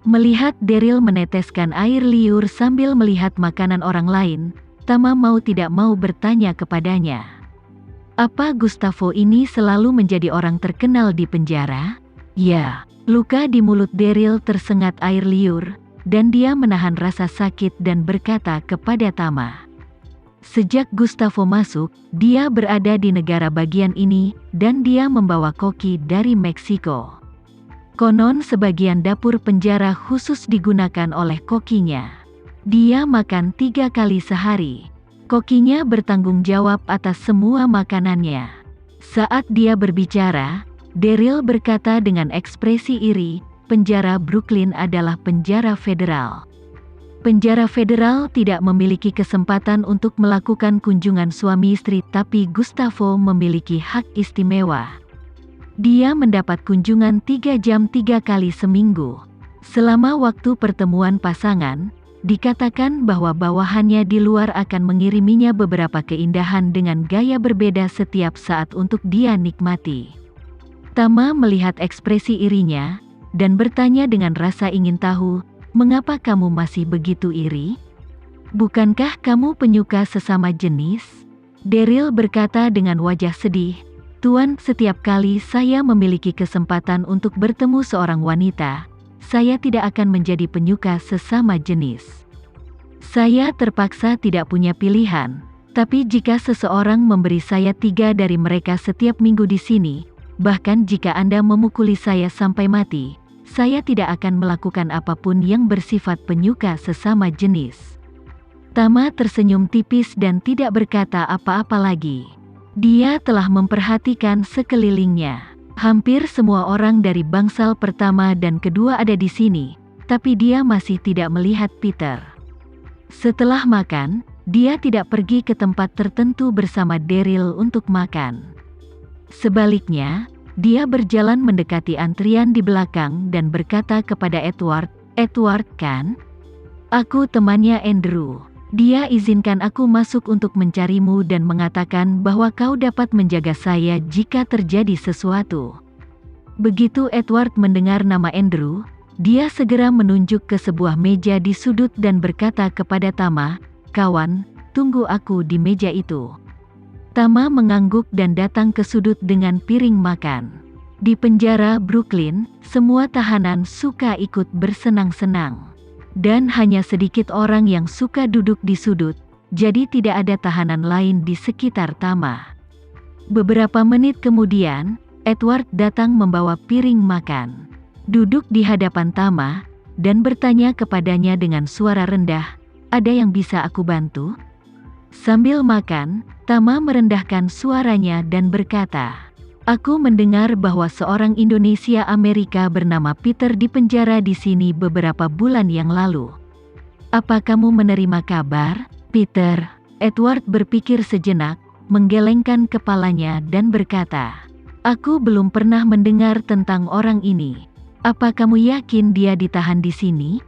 Melihat Daryl meneteskan air liur sambil melihat makanan orang lain, Tama mau tidak mau bertanya kepadanya. Apa Gustavo ini selalu menjadi orang terkenal di penjara? Ya, luka di mulut Daryl tersengat air liur, dan dia menahan rasa sakit dan berkata kepada Tama. Sejak Gustavo masuk, dia berada di negara bagian ini, dan dia membawa koki dari Meksiko. Konon sebagian dapur penjara khusus digunakan oleh kokinya. Dia makan 3 kali sehari. Kokinya bertanggung jawab atas semua makanannya. Saat dia berbicara, Daryl berkata dengan ekspresi iri, penjara Brooklyn adalah penjara federal. Penjara federal tidak memiliki kesempatan untuk melakukan kunjungan suami istri, tapi Gustavo memiliki hak istimewa. Dia mendapat kunjungan 3 jam 3 kali seminggu. Selama waktu pertemuan pasangan, dikatakan bahwa bawahannya di luar akan mengiriminya beberapa keindahan dengan gaya berbeda setiap saat untuk dia nikmati. Tama melihat ekspresi irinya, dan bertanya dengan rasa ingin tahu, mengapa kamu masih begitu iri? Bukankah kamu penyuka sesama jenis? Daryl berkata dengan wajah sedih, Tuan, setiap kali saya memiliki kesempatan untuk bertemu seorang wanita, saya tidak akan menjadi penyuka sesama jenis. Saya terpaksa tidak punya pilihan, tapi jika seseorang memberi saya 3 dari mereka setiap minggu di sini, bahkan jika Anda memukuli saya sampai mati, saya tidak akan melakukan apapun yang bersifat penyuka sesama jenis. Tama tersenyum tipis dan tidak berkata apa-apa lagi. Dia telah memperhatikan sekelilingnya. Hampir semua orang dari bangsal pertama dan kedua ada di sini, tapi dia masih tidak melihat Peter. Setelah makan, dia tidak pergi ke tempat tertentu bersama Daryl untuk makan. Sebaliknya, dia berjalan mendekati antrian di belakang dan berkata kepada Edward, Edward kan? Aku temannya Andrew. Dia izinkan aku masuk untuk mencarimu dan mengatakan bahwa kau dapat menjaga saya jika terjadi sesuatu. Begitu Edward mendengar nama Andrew, dia segera menunjuk ke sebuah meja di sudut dan berkata kepada Tama, kawan, tunggu aku di meja itu. Tama mengangguk dan datang ke sudut dengan piring makan. Di penjara Brooklyn, semua tahanan suka ikut bersenang-senang. Dan hanya sedikit orang yang suka duduk di sudut, jadi tidak ada tahanan lain di sekitar Tama. Beberapa menit kemudian, Edward datang membawa piring makan. Duduk di hadapan Tama, dan bertanya kepadanya dengan suara rendah, ada yang bisa aku bantu? Sambil makan, Tama merendahkan suaranya dan berkata, aku mendengar bahwa seorang Indonesia Amerika bernama Peter dipenjara di sini beberapa bulan yang lalu. Apa kamu menerima kabar, Peter? Edward berpikir sejenak, menggelengkan kepalanya dan berkata, aku belum pernah mendengar tentang orang ini. Apa kamu yakin dia ditahan di sini?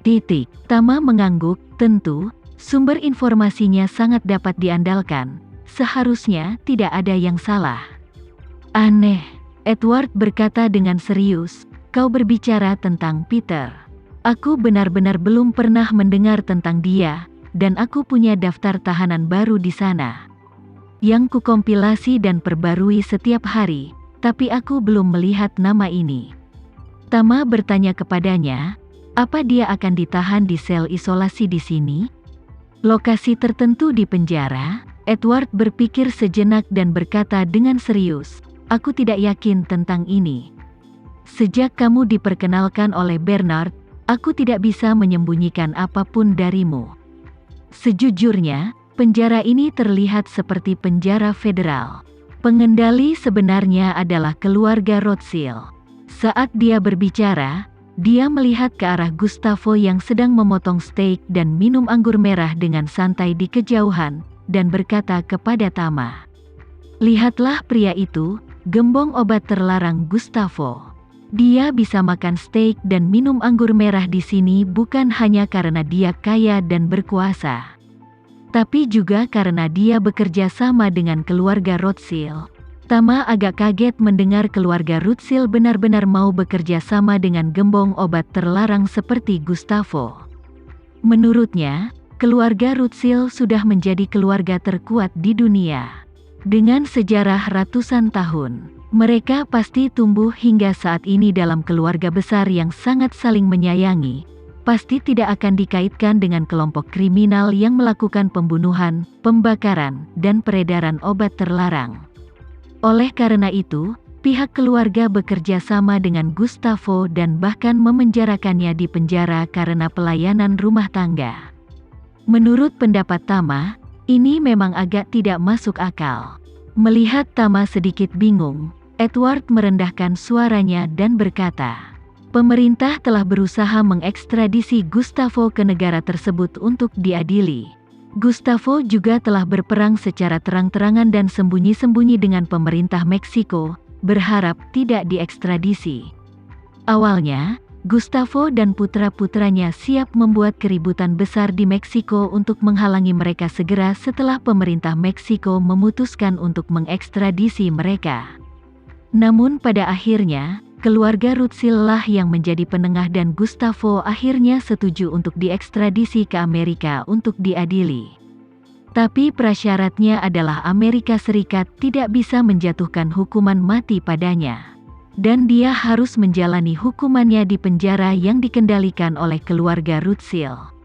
Titik. Tama mengangguk, tentu, sumber informasinya sangat dapat diandalkan. Seharusnya tidak ada yang salah. Aneh, Edward berkata dengan serius, kau berbicara tentang Peter. Aku benar-benar belum pernah mendengar tentang dia, dan aku punya daftar tahanan baru di sana. Yang kukompilasi dan perbarui setiap hari, tapi aku belum melihat nama ini. Tama bertanya kepadanya, apa dia akan ditahan di sel isolasi di sini? Lokasi tertentu di penjara? Edward berpikir sejenak dan berkata dengan serius, aku tidak yakin tentang ini. Sejak kamu diperkenalkan oleh Bernard, aku tidak bisa menyembunyikan apapun darimu. Sejujurnya, penjara ini terlihat seperti penjara federal. Pengendali sebenarnya adalah keluarga Rothschild. Saat dia berbicara, dia melihat ke arah Gustavo yang sedang memotong steak dan minum anggur merah dengan santai di kejauhan, dan berkata kepada Tama, lihatlah pria itu, gembong obat terlarang Gustavo. Dia bisa makan steak dan minum anggur merah di sini bukan hanya karena dia kaya dan berkuasa, tapi juga karena dia bekerja sama dengan keluarga Rothschild. Tama agak kaget mendengar keluarga Rothschild benar-benar mau bekerja sama dengan gembong obat terlarang seperti Gustavo. Menurutnya, keluarga Rothschild sudah menjadi keluarga terkuat di dunia. Dengan sejarah ratusan tahun, mereka pasti tumbuh hingga saat ini dalam keluarga besar yang sangat saling menyayangi. Pasti tidak akan dikaitkan dengan kelompok kriminal yang melakukan pembunuhan, pembakaran, dan peredaran obat terlarang. Oleh karena itu, pihak keluarga bekerja sama dengan Gustavo dan bahkan memenjarakannya di penjara karena pelayanan rumah tangga. Menurut pendapat Tama, ini memang agak tidak masuk akal. Melihat Tama sedikit bingung, Edward merendahkan suaranya dan berkata, "Pemerintah telah berusaha mengekstradisi Gustavo ke negara tersebut untuk diadili. Gustavo juga telah berperang secara terang-terangan dan sembunyi-sembunyi dengan pemerintah Meksiko, berharap tidak diekstradisi." Awalnya, Gustavo dan putra-putranya siap membuat keributan besar di Meksiko untuk menghalangi mereka segera setelah pemerintah Meksiko memutuskan untuk mengekstradisi mereka. Namun pada akhirnya, keluarga Rothschild lah yang menjadi penengah dan Gustavo akhirnya setuju untuk diekstradisi ke Amerika untuk diadili. Tapi prasyaratnya adalah Amerika Serikat tidak bisa menjatuhkan hukuman mati padanya. Dan dia harus menjalani hukumannya di penjara yang dikendalikan oleh keluarga Rothschild.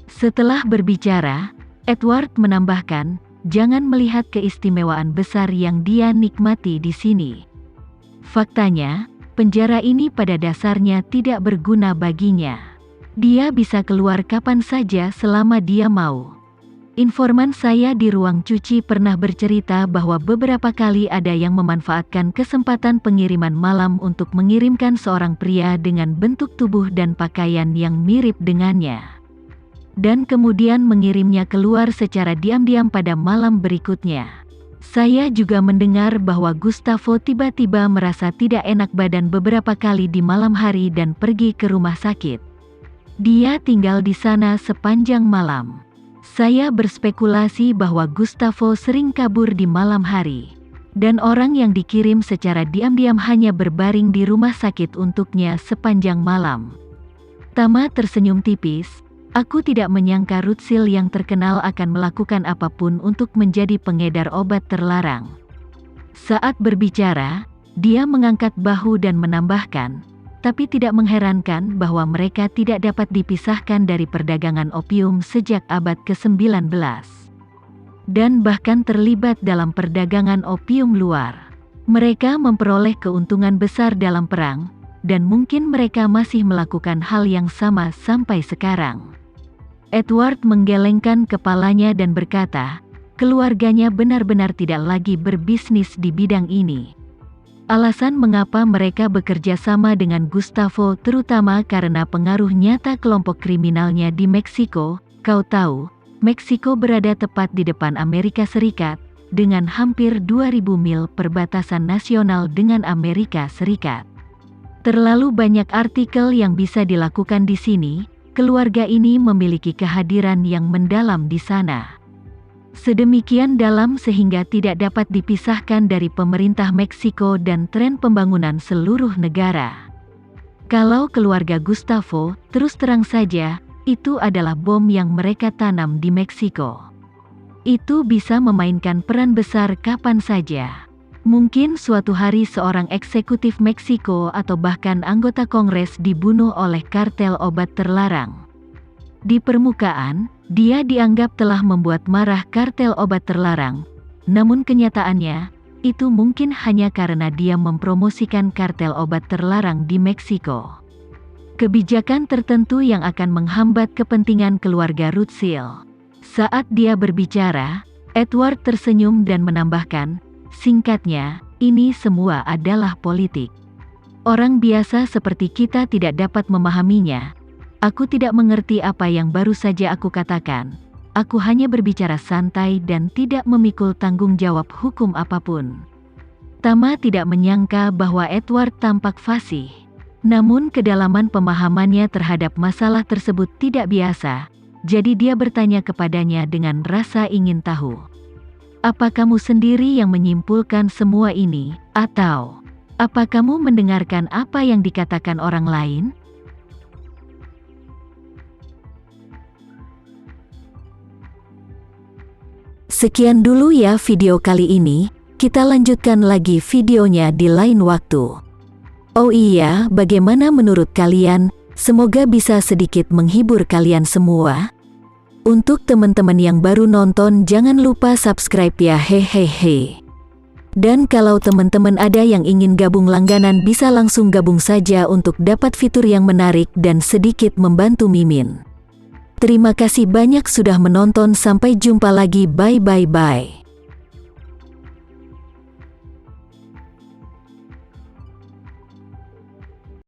Setelah berbicara, Edward menambahkan, "Jangan melihat keistimewaan besar yang dia nikmati di sini. Faktanya, penjara ini pada dasarnya tidak berguna baginya. Dia bisa keluar kapan saja selama dia mau." Informan saya di ruang cuci pernah bercerita bahwa beberapa kali ada yang memanfaatkan kesempatan pengiriman malam untuk mengirimkan seorang pria dengan bentuk tubuh dan pakaian yang mirip dengannya. Dan kemudian mengirimnya keluar secara diam-diam pada malam berikutnya. Saya juga mendengar bahwa Gustavo tiba-tiba merasa tidak enak badan beberapa kali di malam hari dan pergi ke rumah sakit. Dia tinggal di sana sepanjang malam. Saya berspekulasi bahwa Gustavo sering kabur di malam hari. Dan orang yang dikirim secara diam-diam hanya berbaring di rumah sakit untuknya sepanjang malam. Tama tersenyum tipis. Aku tidak menyangka Rothschild yang terkenal akan melakukan apapun untuk menjadi pengedar obat terlarang. Saat berbicara, dia mengangkat bahu dan menambahkan, tapi tidak mengherankan bahwa mereka tidak dapat dipisahkan dari perdagangan opium sejak abad ke-19. Dan bahkan terlibat dalam perdagangan opium luar. Mereka memperoleh keuntungan besar dalam perang, dan mungkin mereka masih melakukan hal yang sama sampai sekarang. Edward menggelengkan kepalanya dan berkata, keluarganya benar-benar tidak lagi berbisnis di bidang ini. Alasan mengapa mereka bekerja sama dengan Gustavo terutama karena pengaruh nyata kelompok kriminalnya di Meksiko. Kau tahu, Meksiko berada tepat di depan Amerika Serikat, dengan hampir 2.000 mil perbatasan nasional dengan Amerika Serikat. Terlalu banyak artikel yang bisa dilakukan di sini. Keluarga ini memiliki kehadiran yang mendalam di sana. Sedemikian dalam sehingga tidak dapat dipisahkan dari pemerintah Meksiko dan tren pembangunan seluruh negara. Kalau keluarga Gustavo, terus terang saja, itu adalah bom yang mereka tanam di Meksiko. Itu bisa memainkan peran besar kapan saja. Mungkin suatu hari seorang eksekutif Meksiko atau bahkan anggota Kongres dibunuh oleh kartel obat terlarang. Di permukaan, dia dianggap telah membuat marah kartel obat terlarang, namun kenyataannya, itu mungkin hanya karena dia mempromosikan kartel obat terlarang di Meksiko. Kebijakan tertentu yang akan menghambat kepentingan keluarga Rothschild. Saat dia berbicara, Edward tersenyum dan menambahkan, singkatnya, ini semua adalah politik. Orang biasa seperti kita tidak dapat memahaminya. Aku tidak mengerti apa yang baru saja aku katakan. Aku hanya berbicara santai dan tidak memikul tanggung jawab hukum apapun. Tama tidak menyangka bahwa Edward tampak fasih. Namun kedalaman pemahamannya terhadap masalah tersebut tidak biasa. Jadi dia bertanya kepadanya dengan rasa ingin tahu. Apa kamu sendiri yang menyimpulkan semua ini, atau apa kamu mendengarkan apa yang dikatakan orang lain? Sekian dulu ya video kali ini, kita lanjutkan lagi videonya di lain waktu. Oh iya, bagaimana menurut kalian? Semoga bisa sedikit menghibur kalian semua. Untuk teman-teman yang baru nonton, jangan lupa subscribe ya, hehehe. Dan kalau teman-teman ada yang ingin gabung langganan, bisa langsung gabung saja untuk dapat fitur yang menarik dan sedikit membantu Mimin. Terima kasih banyak sudah menonton, sampai jumpa lagi, bye bye bye.